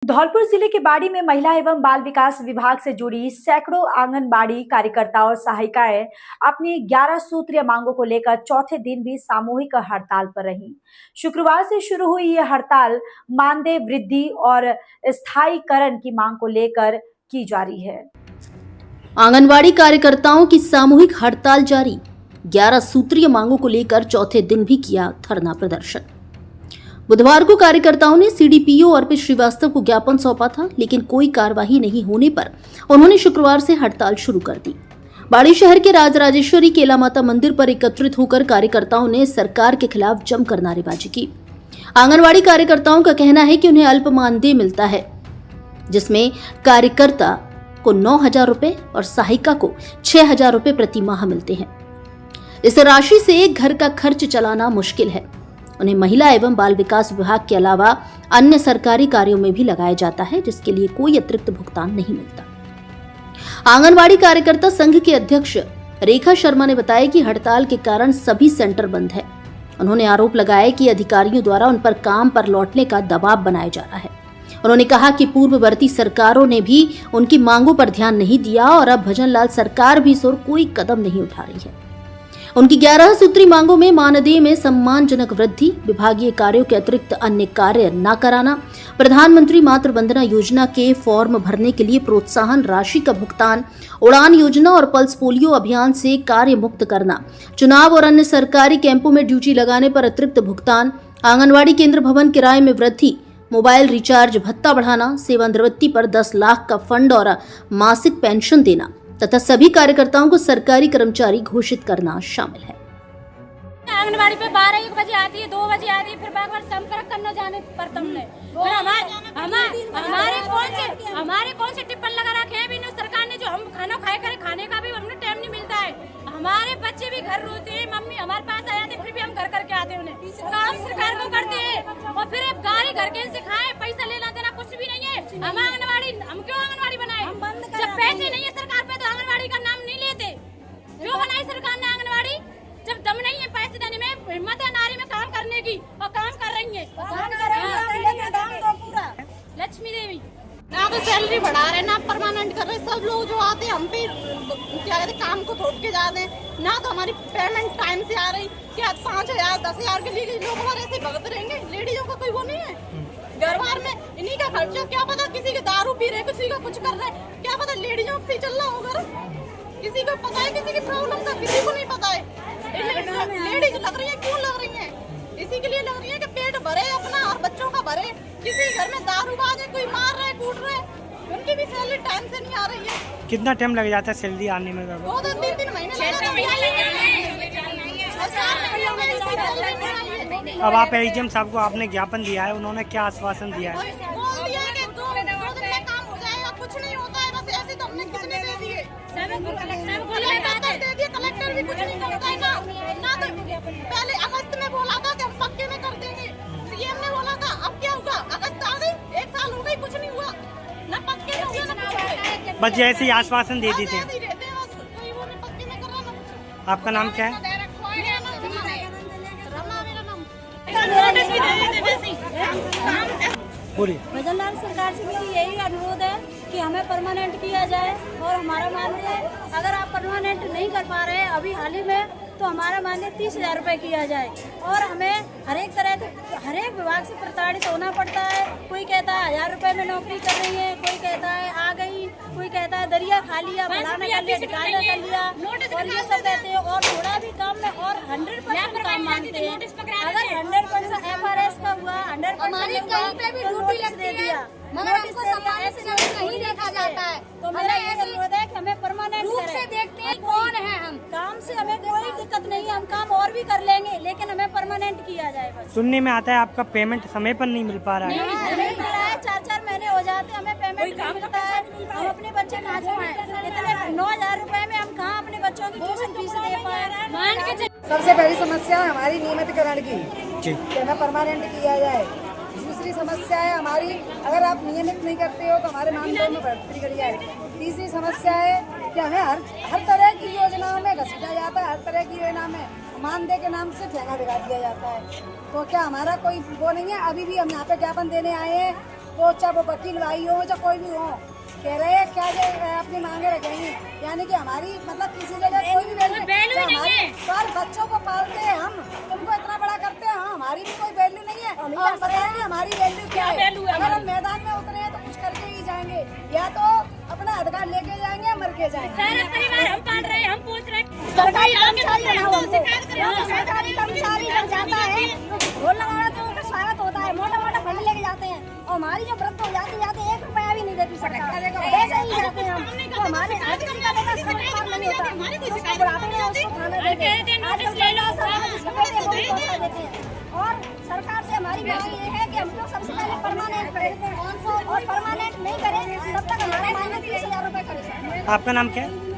धौलपुर जिले के बाड़ी में महिला एवं बाल विकास विभाग से जुड़ी सैकड़ों आंगनबाड़ी कार्यकर्ता और सहायिकाएं अपनी 11 सूत्रीय मांगों को लेकर चौथे दिन भी सामूहिक हड़ताल पर रहीं। शुक्रवार से शुरू हुई यह हड़ताल मानदेय वृद्धि और स्थायीकरण की मांग को लेकर की जा रही है। आंगनबाड़ी कार्यकर्ताओं की सामूहिक हड़ताल जारी। 11 सूत्रीय मांगों को लेकर चौथे दिन भी किया धरना प्रदर्शन। बुधवार को कार्यकर्ताओं ने सीडीपीओ अर्पित श्रीवास्तव को ज्ञापन सौंपा था, लेकिन कोई कार्रवाई नहीं होने पर उन्होंने शुक्रवार से हड़ताल शुरू कर दी। बाड़ी शहर के राजराजेश्वरी केला माता मंदिर पर एकत्रित होकर कार्यकर्ताओं ने सरकार के खिलाफ जमकर नारेबाजी की। आंगनबाड़ी कार्यकर्ताओं का कहना है कि उन्हें अल्प मानदेय मिलता है, जिसमें कार्यकर्ता को 9,000 रुपए और सहायिका को 6,000 रुपए प्रति माह मिलते हैं। इस राशि से एक घर का खर्च चलाना मुश्किल है। उन्हें महिला एवं बाल विकास विभाग के अलावा अन्य सरकारी कार्यों में भी लगाया जाता है, जिसके लिए कोई अतिरिक्त भुगतान नहीं मिलता। आंगनबाड़ी कार्यकर्ता संघ के अध्यक्ष रेखा शर्मा ने बताया कि हड़ताल के कारण सभी सेंटर बंद है। उन्होंने आरोप लगाया कि अधिकारियों द्वारा उन पर काम पर लौटने का दबाव बनाया जा रहा है। उन्होंने कहा कि पूर्ववर्ती सरकारों ने भी उनकी मांगों पर ध्यान नहीं दिया और अब भजनलाल सरकार भी इस ओर कोई कदम नहीं उठा रही है। उनकी 11 सूत्री मांगों में मानदेय में सम्मानजनक वृद्धि, विभागीय कार्यों के अतिरिक्त अन्य कार्य न कराना, प्रधानमंत्री मातृ वंदना योजना के फॉर्म भरने के लिए प्रोत्साहन राशि का भुगतान, उड़ान योजना और पल्स पोलियो अभियान से कार्य मुक्त करना, चुनाव और अन्य सरकारी कैंपों में ड्यूटी लगाने पर अतिरिक्त भुगतान, आंगनबाड़ी केंद्र भवन किराए में वृद्धि, मोबाइल रिचार्ज भत्ता बढ़ाना, सेवानिवृत्ति पर 10 लाख का फंड और मासिक पेंशन देना तथा सभी कार्यकर्ताओं को सरकारी कर्मचारी घोषित करना शामिल है। आंगनबाड़ी पे 12-1 बजे आती है, 2 बजे आती है, फिर बार बार संपर्क करना जाने पर तुमने फिर हमारे कौन से टिप्पण लगा रखे हैं। बिना सरकार ने जो हम खाना खाए करे, खाने का भी हमने टाइम नहीं मिलता है। हमारे बच्चे भी घर रोते हैं, मम्मी हमारे पास आ जाते, फिर भी हम घर करके आते हैं। उन्हें काम सरकार को करते हैं और फिर गाड़ी घर के से खाए, पैसा लेना देना कुछ भी नहीं है। हम क्यों आंगनबाड़ी बनाए? जब पैसे नहीं है सरकार पे तो आंगनबाड़ी का नाम नहीं लेते। क्यों बनाई सरकार ने आंगनबाड़ी? जब दम नहीं है पैसे देने में, हिम्मत है नारी में काम करने की और काम कर रही है। लक्ष्मी देवी ना तो सैलरी बढ़ा रहे, ना परमानेंट कर रहे। सब लोग जो आते हैं हम पे क्या कहते काम को थोप के जाते हैं। ना तो हमारी पेमेंट टाइम से आ रही, क्या 5,000 10,000 के लिए लोग हमारे ऐसे भगत रहेंगे। लेडीजों का कोई वो नहीं है। घरबार में इन्हीं का खर्चा, क्या पता किसी के दारू पी रहे, किसी का कुछ कर रहे, क्या पता लेडीजों से चल रहा होगा। किसी को पता है किसी की प्रॉब्लम का, किसी को नहीं पता है। लेडीज लग रही है, क्यों लग रही है? इसी के लिए लग रही है कि पेट भरे अपना और बच्चों का भरे। किसी घर में दारूबाज है, कोई मार रहा है, कूट रहा है, उनकी भी सैलरी टाइम से नहीं आ रही है। कितना टाइम लग जाता है सैलरी आने में? 2-3 महीने अब आप एजीएम साहब को आपने ज्ञापन दिया है, उन्होंने क्या आश्वासन दिया है? बोल दिया है कि 2 दिन में काम हो जाएगा। कुछ नहीं होता है, बस ऐसे तो हमने कितने दे दिए। कलेक्टर भी कुछ नहीं करता है ना तो पहले अगस्त में बोला था कि हम पक्के में कर देंगे। सीएम ने बोला था, अब क्या हुआ? अगस्त आ गई, 1 साल हो गई, कुछ नहीं हुआ। ना पक्के में हुआ, ना कुछ। बस जैसे ही आश्वासन दे देते हैं। आपका नाम क्या है? भजनलाल सरकार से मेरी यही अनुरोध है कि हमें परमानेंट किया जाए और हमारा मानदेय अगर आप परमानेंट नहीं कर पा रहे हैं अभी हाल ही में, तो हमारा मानदेय 30,000 रुपये किया जाए। और हमें हर एक विभाग से प्रताड़ित होना पड़ता है। कोई कहता है 1,000 रुपये में नौकरी कर रही है, कोई कहता है आ गई, कोई कहता है दरिया खा लिया, फलाना कर लिया, ढिकाना कर लिया, और ये सब कहते हैं। और थोड़ा भी काम में और 100% काम मांगते हैं। अगर 100% FRS का हुआ, 100% दे दिया, मगर हमको ऐसे नहीं देखा जाता है। तो मेरा ये अनुरोध है कि हमें परमानेंट रूप से देखते हैं कौन है हम। काम से हमें कोई दिक्कत नहीं है, हम काम और भी कर लेंगे, लेकिन हमें परमानेंट किया जाए बस। सुनने में आता है आपका पेमेंट समय पर नहीं मिल पा रहा है। नहीं मिल रहा है, 4-4 महीने हो जाते हमें पेमेंट नहीं मिलता है। हम अपने बच्चे कहाँ से पाए? इतने 9,000 रुपए में हम कहाँ अपने बच्चों की ट्यूशन फीस दे पाए? सबसे पहली समस्या है हमारी नियमितकरण की, हमें परमानेंट किया जाए। दूसरी समस्या है हमारी, अगर आप नियमित नहीं करते हो तो हमारे मानदेय में बढ़ोतरी करी जाए। तीसरी समस्या है कि हमें हर तरह की योजनाओं में घसीटा जाता है, हर तरह की योजना में मानदेय के नाम से ठेका दिखा दिया जाता है। तो क्या हमारा कोई वो नहीं है? अभी भी हम यहाँ पे ज्ञापन देने आए हैं वो चाहे वो वकील भाई हो चाहे कोई भी हो, कह रहे हैं क्या ये अपनी मांगे रखेंगे, यानी कि हमारी मतलब किसी जगह कोई भी वैल्यू हमारे पर बच्चों को पालते हैं हम, तुमको इतना बड़ा करते हैं, हाँ हमारी भी कोई वैल्यू नहीं है। और बताएंगे हमारी वैल्यू क्या है। अगर हम मैदान में उतरे हैं तो कुछ करके ही जाएंगे, या तो अपना अधिकार लेके जाएंगे या मर के जाएंगे। सारा परिवार हम पाल रहे हैं, हम पूछ रहे हैं। सरकारी कर्मचारी बनाओ हमको, सरकारी कर्मचारी लग जाता है ढोल लगाना तो उनका स्वागत होता है, मोटा मोटा फंड लेके जाते हैं, और हमारी जो वृद्ध हो जाते 1 रुपया भी नहीं देती सरकार, ऐसे ही जाते हैं हम। तो हमारे हर किसी का बेटा सरकार नहीं होता, उसको बुढ़ापे में उसको खाना देते हैं, आजकल महिला जिसके बेटे वो भी पहुंचा देते हैं। और सरकार से हमारी मांग ये है कि हम लोग सबसे पहले परमानेंट करें, और परमानेंट नहीं करें तब तक हमारा मांग 30,000 रुपये करें। आपका नाम क्या है?